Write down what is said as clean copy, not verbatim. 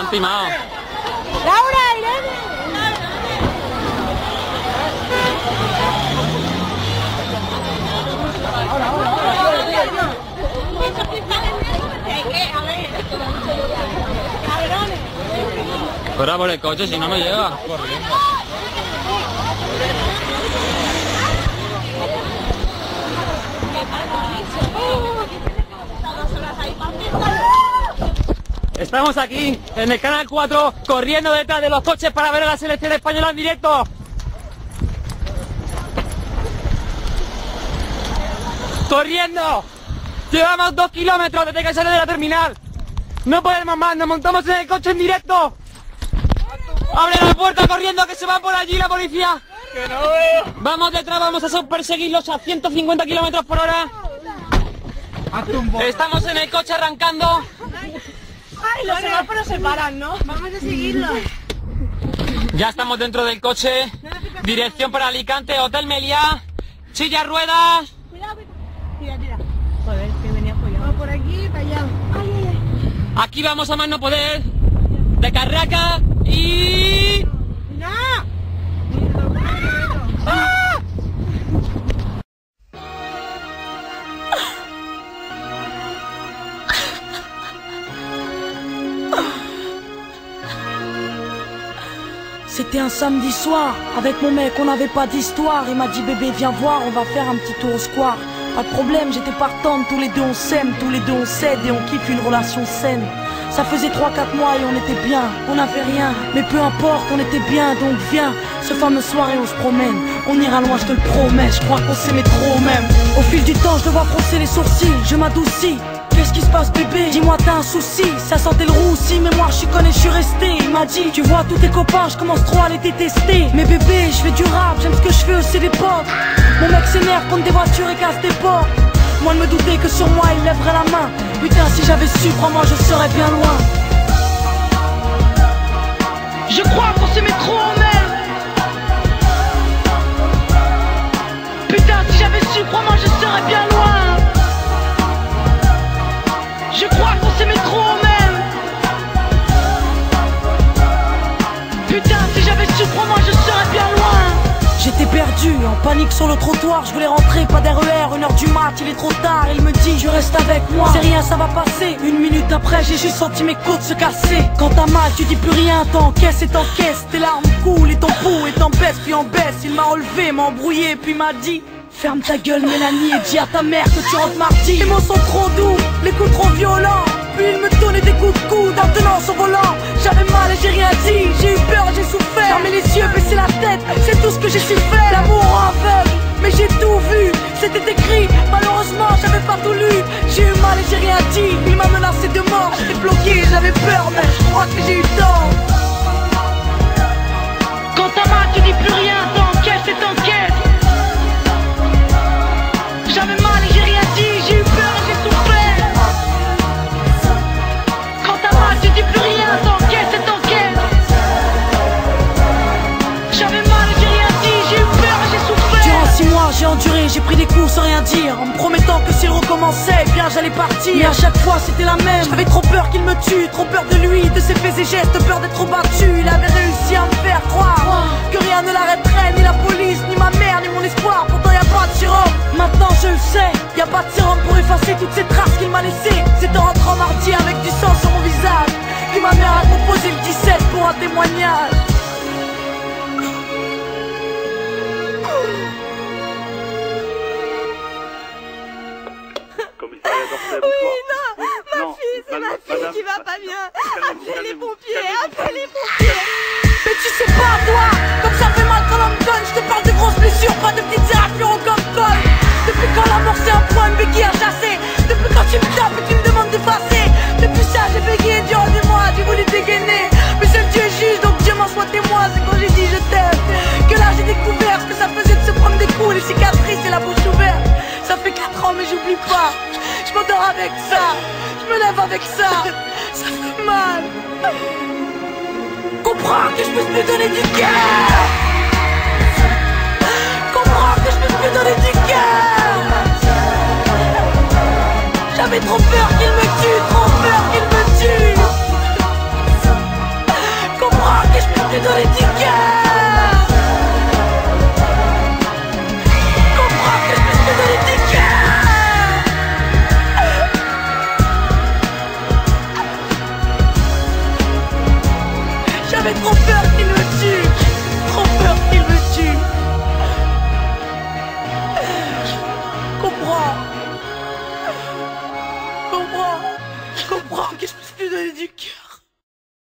han timado. ¡Laura, Irene! Fuera por el coche, si no me llega. Estamos aquí en el Canal 4 corriendo detrás de los coches para ver a la selección española en directo. ¡Corriendo! Llevamos 2 kilómetros desde que sale de la terminal. No podemos más, nos montamos en el coche en directo. ¡Abre la puerta corriendo que se va por allí la policía! ¡Que no veo! Vamos detrás, vamos a perseguirlos a 150 kilómetros por hora. Estamos en el coche arrancando. ¡Ay, los semáforos se paran, ¿no? Vamos a seguirlos. Ya estamos dentro del coche. Dirección para Alicante, Hotel Meliá. Silla ruedas. Cuidado, tira. Joder, que venía follado. Va por aquí, para allá. Ay. Aquí vamos a más no poder. De Carraca y... ¡No! C'était un samedi soir, avec mon mec on n'avait pas d'histoire. Il m'a dit bébé viens voir, on va faire un petit tour au square. Pas de problème, j'étais partante, tous les deux on s'aime, tous les deux on cède et on kiffe une relation saine. Ça faisait 3-4 mois et on était bien, on n'avait rien, mais peu importe, on était bien, donc viens. Ce fameux soir et on se promène, on ira loin, je te le promets, je crois qu'on s'aimait trop même. Au fil du temps, je le vois froncer les sourcils, je m'adoucis. Qu'est-ce qui se passe bébé? Dis-moi t'as un souci. Ça sentait le roussi mais moi je suis connu, je suis resté. Il m'a dit tu vois tous tes copains, je commence trop à les détester. Mais bébé je fais du rap, j'aime ce que je fais aussi des potes. Mon mec s'énerve contre des voitures et casse des portes. Moi de me douter que sur moi il lèverait la main. Putain si j'avais su, crois-moi je serais bien loin. Je crois qu'on s'aimait trop même. Putain si j'avais su, crois-moi je serais bien loin. Je crois qu'on s'aimait trop même. Putain si j'avais su, crois-moi je serais bien loin. J'étais perdu, en panique sur le trottoir. Je voulais rentrer, pas d'RER, 1h du mat, il est trop tard. Il me dit, tu restes avec moi, c'est rien, ça va passer. Une minute après, j'ai juste senti mes côtes se casser. Quand t'as mal, tu dis plus rien, t'encaisses et t'encaisses. Tes larmes coulent et ton pouls est en baisse, puis en baisse. Il m'a relevé, m'a embrouillé, puis m'a dit ferme ta gueule Mélanie et dis à ta mère que tu rentres mardi. Les mots sont trop doux, les coups trop violents. Puis il me donnait des coups de coude en tenant son volant. J'avais mal et j'ai rien dit, j'ai eu peur, j'ai souffert. Fermer les yeux, baisser la tête, c'est tout ce que j'ai su faire. L'amour rend aveugle, mais j'ai tout vu. C'était écrit, malheureusement j'avais pas tout lu. J'ai eu mal et j'ai rien dit, il m'a menacé de mort. J'étais bloqué, j'avais peur, mais je crois que j'ai eu tort. Quand t'as mal, tu dis plus rien, t'encaisses et t'encaisses. J'avais mal et j'ai rien dit, j'ai eu peur et j'ai souffert. Quand t'as mal, tu dis plus rien, t'encaisses et t'encaisses. J'avais mal et j'ai rien dit, j'ai eu peur et j'ai souffert. Durant 6 mois, j'ai enduré, j'ai pris des coups sans rien dire. En me promettant que s'il recommençait, eh bien j'allais partir. Mais à chaque fois c'était la même, j'avais trop peur qu'il me tue. Trop peur de lui, de ses faits et gestes, peur d'être battu. Il avait réussi à me faire croire que rien ne l'arrêterait, ni la police, ni ma mère, ni mon espoir. Pourtant y'a pas de sérum. Maintenant je le sais, y a pas de sérum pour effacer toutes ces traces qu'il m'a laissées. C'est en rentrant mardi avec du sang sur mon visage que ma mère a composé le 17 pour un témoignage. Oui, non, ma fille, c'est ma fille qui va pas bien. Appelez les pompiers, appelez les pompiers. Mais tu sais pas toi, comme ça fait mal quand on me donne. Je te parle de grosses blessures, pas de petites éraflures comme colle. Depuis quand la mort c'est un point, une béquille à chasser. Depuis quand tu me tapes et tu me demandes d'effacer. Depuis ça j'ai bégayé durant des mois, j'ai voulu dégainer. Mais seul Dieu est juge, donc Dieu m'en soit témoin. C'est quand j'ai dit je t'aime que là j'ai découvert ce que ça faisait de se prendre des coups, les cicatrices et la bouche ouverte. Ça fait 4 ans mais j'oublie pas. Je m'endors avec ça, je me lève avec ça. Ça fait mal. Comprends que je peux plus donner du cœur. Comprends que je peux plus donner du cœur. J'avais trop peur qu'il me tue, trop peur qu'il me tue. dans les 10